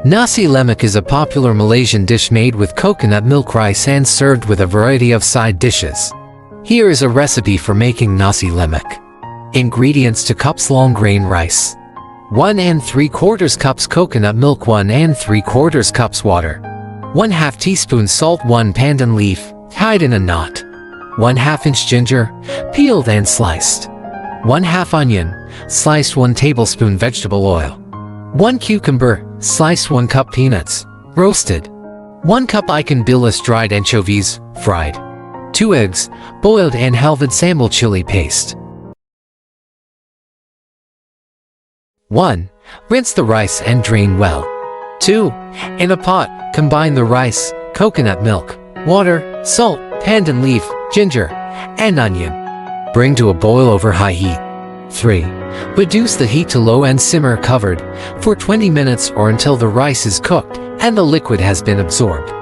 Nasi Lemak is a popular Malaysian dish made with coconut milk rice and served with a variety of side dishes. Here is a recipe for making Nasi Lemak. Ingredients: 2 cups long grain rice, 1 3/4 cups coconut milk, 1 3/4 cups water, 1/2 teaspoon salt, 1 pandan leaf, tied in a knot, 1/2 inch ginger, peeled and sliced, 1/2 onion, sliced, 1 tablespoon vegetable oil, 1 cucumber, sliced, 1 cup peanuts, roasted, 1 cup ikan bilis dried anchovies, fried, 2 eggs, boiled, and halved sambal chili paste. 1. Rinse the rice and drain well. 2. In a pot, combine the rice, coconut milk, water, salt, pandan leaf, ginger, and onion. Bring to a boil over high heat. 3. Reduce the heat to low and simmer covered for 20 minutes or until the rice is cooked and the liquid has been absorbed.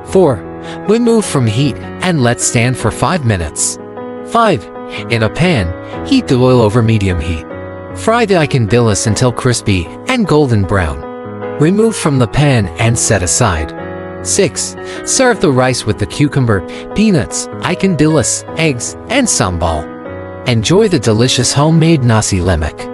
4. Remove from heat and let stand for 5 minutes. 5. In a pan, heat the oil over medium heat. Fry the ikan bilis until crispy and golden brown. Remove from the pan and set aside. 6. Serve the rice with the cucumber, peanuts, ikan bilis, eggs, and sambal. Enjoy the delicious homemade Nasi Lemak.